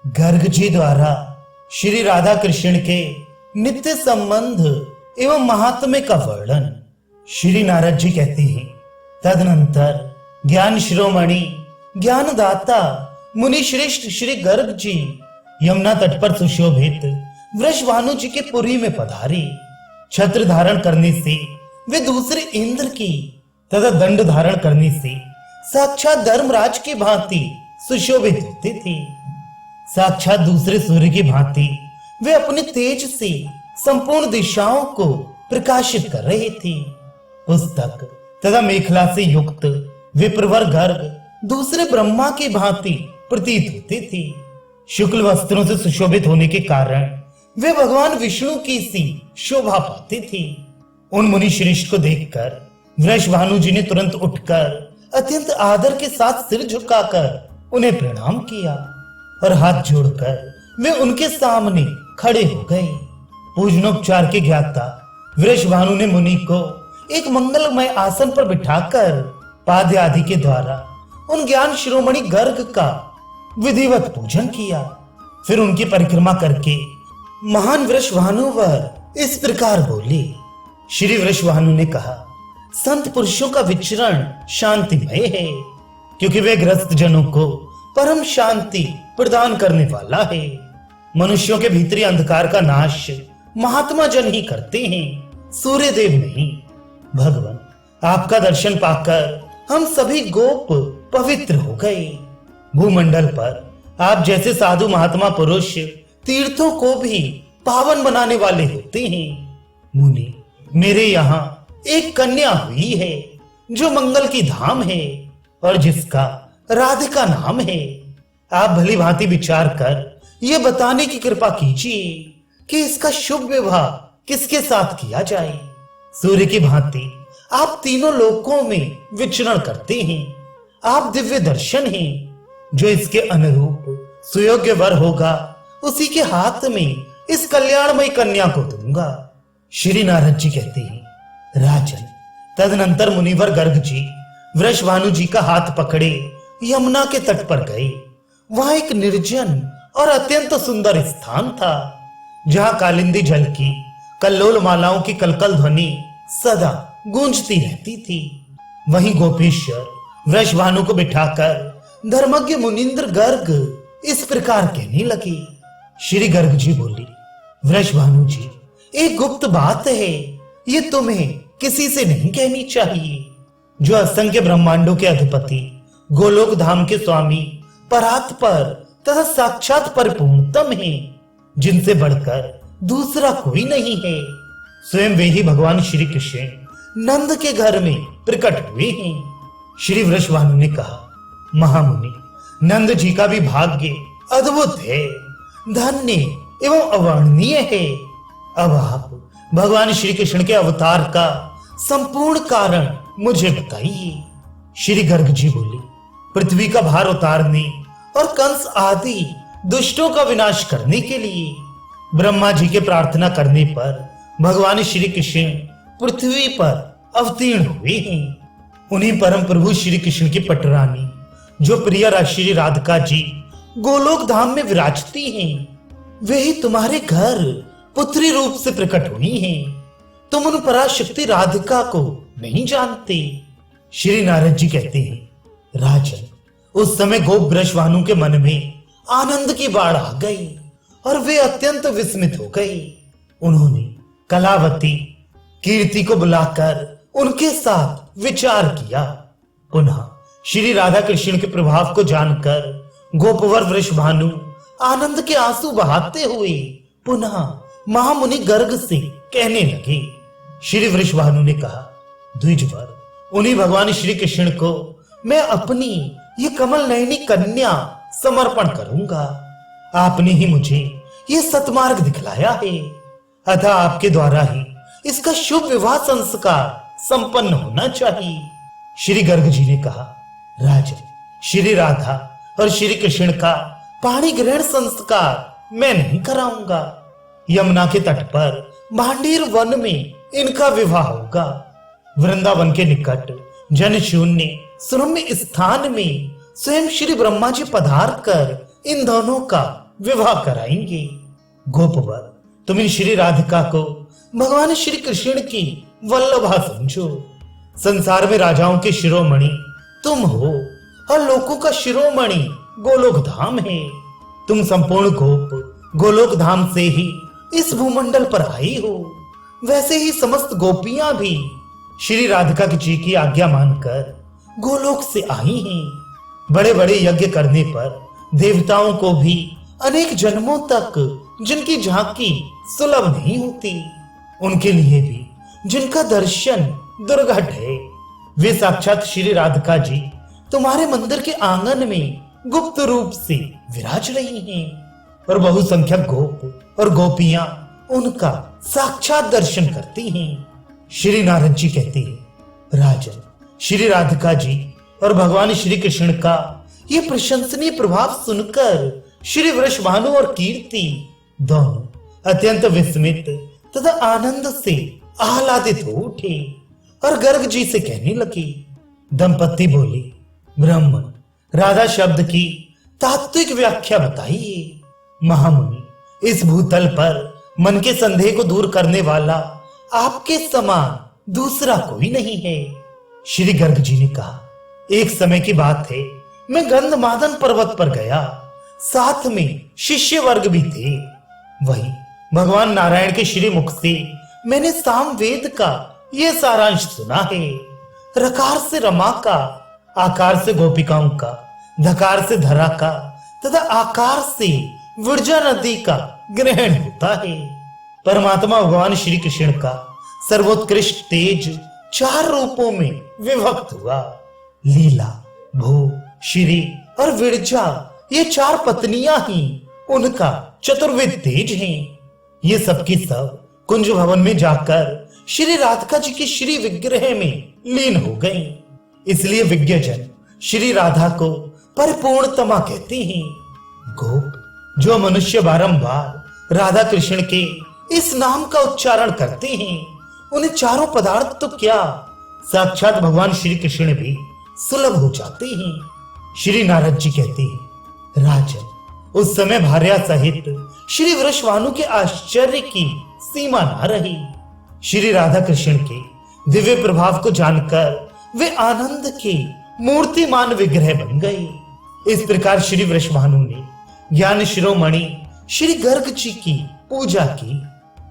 गर्ग जी द्वारा श्री राधा कृष्ण के नित्य संबंध एवं महात्म्य का वर्णन श्री नारद जी कहते हैं। तदनंतर ज्ञान शिरोमणि ज्ञानदाता मुनि श्रेष्ठ श्री गर्ग जी यमुना तट पर सुशोभित वृषभानु जी के पुरी में पधारे। छत्र धारण करने से वे दूसरे इंद्र की तथा दंड धारण करने से साक्षात धर्मराज की भांति सुशोभित होते थे। साक्षात दूसरे सूर्य की भांति वे अपने तेज से संपूर्ण दिशाओं को प्रकाशित कर रहे थे। पुस्तक तथा मेखला से युक्त विप्रवर गर्ग दूसरे ब्रह्मा की भांति प्रतीत होते थे। शुक्ल वस्त्रों से सुशोभित होने के कारण वे भगवान विष्णु की सी शोभा पाते थे। उन मुनि श्रेष्ठ को देखकर वृषभानु जी ने तुरंत उठकर अत्यंत आदर के साथ सिर झुकाकर उन्हें प्रणाम किया और हाथ जोड़कर वे उनके सामने खड़े हो गए। पूजनोपचार के ज्ञाता वृषभानु ने मुनि को एक मंगलमय आसन पर बिठाकर पाद्य आदि के द्वारा उन ज्ञान शिरोमणि गर्ग का विधिवत पूजन किया। फिर उनकी परिक्रमा करके महान वृषभानुवर इस प्रकार बोले। श्री वृषभानु ने कहा, संत पुरुषों का विचरण शांतिमय है, क्योंकि वे ग्रस्त जनों को परम शांति प्रदान करने वाला है। मनुष्यों के भीतरी अंधकार का नाश महात्मा जन ही करते हैं, सूर्य देव नहीं। भगवान, आपका दर्शन पाकर हम सभी गोप पवित्र हो गए। भूमंडल पर आप जैसे साधु महात्मा पुरुष तीर्थों को भी पावन बनाने वाले होते हैं। मुनि, मेरे यहाँ एक कन्या हुई है जो मंगल की धाम है और जिसका राधिका नाम है। आप भली भांति विचार कर यह बताने की कृपा कीजिए कि इसका शुभ विवाह किसके साथ किया जाए। सूर्य की भांति आप तीनों लोकों में विचरण करते हैं। आप दिव्य दर्शन हैं। जो इसके अनुरूप सुयोग्य वर होगा उसी के हाथ में इस कल्याणमयी कन्या को दूंगा। श्री नारद जी कहते हैं, राजन, तदनंतर मुनिवर गर्ग जी वृषभानु जी का हाथ पकड़े यमुना के तट पर गए। वहां एक निर्जन और अत्यंत सुंदर स्थान था, जहां कालिंदी जल की कल्लोल मालाओं की कलकल ध्वनि सदा गूंजती रहती थी। वहीं गोपेश्वर वृषभानु को बिठाकर धर्मज्ञ मुनीन्द्र गर्ग इस प्रकार कहने लगे। श्री गर्ग जी बोली, वृषभानु जी, एक गुप्त बात है, ये तुम्हें किसी से नहीं कहनी चाहिए। जो असंख्य ब्रह्मांडों के अधिपति, गोलोक धाम के स्वामी, परात्पर तथा साक्षात परिपूर्णतम है, जिनसे बढ़कर दूसरा कोई नहीं है। स्वयं वे ही भगवान श्री कृष्ण नंद के घर में प्रकट हुए हैं। श्री वृषभानु ने कहा, महामुनि, नंद जी का भी भाग्य अद्भुत है, धन्य एवं अवर्णनीय है। अब आप भगवान श्री कृष्ण के अवतार का संपूर्ण कारण मुझे बताइए। श्री गर्ग जी बोले, पृथ्वी का भार उतारने और कंस आदि दुष्टों का विनाश करने के लिए ब्रह्मा जी के प्रार्थना करने पर भगवान श्री कृष्ण पृथ्वी पर अवतीर्ण हुए हैं। उन्हीं परम प्रभु श्री कृष्ण की पटरानी, जो प्रिय श्री राधिका जी गोलोक धाम में विराजती हैं, वे ही तुम्हारे घर पुत्री रूप से प्रकट हुई हैं। तुम उन पराशक्ति राधिका को नहीं जानते। श्री नारद जी कहते हैं, राजन, उस समय गोप वृषभानु के मन में आनंद की बाढ़ आ गई और वे अत्यंत विस्मित हो गए। उन्होंने कलावती कीर्ति को बुलाकर उनके साथ विचार किया। पुनः श्री राधा कृष्ण के प्रभाव को जानकर गोपवर वृषभानु आनंद के आंसू बहाते हुए पुनः महामुनि गर्ग से कहने लगे। श्री वृषभानु ने कहा, द्विजवर, उन्हीं भगवान श्री कृष्ण को मैं अपनी ये कमल नयनी कन्या समर्पण करूंगा। आपने ही मुझे ये सतमार्ग दिखलाया है, अतः आपके द्वारा ही इसका शुभ विवाह संस्कार संपन्न होना चाहिए। श्री गर्ग जी ने कहा, राजन, श्री राधा और श्री कृष्ण का पाणी ग्रहण संस्कार मैं नहीं कराऊंगा। यमुना के तट पर भांडीर वन में इनका विवाह होगा। वृंदावन के निकट जन शून्य सुरम्य स्थान में स्वयं श्री ब्रह्मा जी पधार कर इन दोनों का विवाह कराएंगे। गोपवर, तुम इन श्री राधिका को भगवान श्री कृष्ण की वल्लभा समझो। संसार में राजाओं के शिरोमणि तुम हो और लोगों का शिरोमणि गोलोक धाम है। तुम संपूर्ण गोप गोलोक धाम से ही इस भूमंडल पर आई हो। वैसे ही समस्त गोपियां भी श्री राधिका जी की आज्ञा मानकर गोलोक से आई हैं। बड़े बड़े यज्ञ करने पर देवताओं को भी अनेक जन्मों तक जिनकी झांकी सुलभ नहीं होती, उनके लिए भी जिनका दर्शन दुर्घट है, वे साक्षात श्री राधिका जी तुम्हारे मंदिर के आंगन में गुप्त रूप से विराज रही हैं और बहुसंख्यक गोप और गोपियां उनका साक्षात दर्शन करती हैं। श्री नारद जी कहते हैं, राजन, श्री राधिका जी और भगवान श्री कृष्ण का ये प्रशंसनीय प्रभाव सुनकर श्री वृषभानु और कीर्ति दोनों अत्यंत विस्मित तथा आनंद से आह्लादित हो उठे और गर्ग जी से कहने लगे। दंपति बोले, ब्राह्मण, राधा शब्द की तात्विक व्याख्या बताइए। महामुनि, इस भूतल पर मन के संदेह को दूर करने वाला आपके समान दूसरा कोई नहीं है। श्री गर्ग जी ने कहा, एक समय की बात है, मैं गंधमादन पर्वत पर गया, साथ में शिष्य वर्ग भी थे। वही भगवान नारायण के श्री मुख से मैंने सामवेद का यह सारांश सुना है। रकार से रमा का, आकार से गोपिकाओं का, धकार से धरा का तथा आकार से विरजा नदी का ग्रहण होता है। परमात्मा भगवान श्री कृष्ण का सर्वोत्कृष्ट तेज 4 रूपों में विभक्त हुआ। लीला, भू, श्री और विरजा, ये 4 पत्नियां ही उनका चतुर्विध तेज हैं। ये सबकी सब कुंज भवन में जाकर श्री राधिका जी के श्री विग्रह में लीन हो गई। इसलिए विज्ञजन श्री राधा को परिपूर्णतमा कहते हैं। गोप, जो मनुष्य बारंबार राधा कृष्ण के इस नाम का उच्चारण करते हैं, उन्हें चारों पदार्थ तो क्या, साक्षात भगवान श्री कृष्ण भी सुलभ हो जाते हैं। श्री नारद जी कहते हैं, राजन, उस समय भार्या सहित श्री वृषभानु के आश्चर्य की सीमा न रही। श्री राधा कृष्ण के दिव्य प्रभाव को जानकर वे आनंद के मूर्तिमान विग्रह बन गए। इस प्रकार श्री वृषभानु ने ज्ञान शिरोमणि श्री गर्ग जी की पूजा की।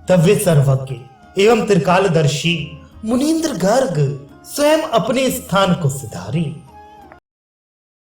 तब वे सर्वज्ञ एवं त्रिकालदर्शी मुनीन्द्र गर्ग स्वयं अपने स्थान को सिधारे।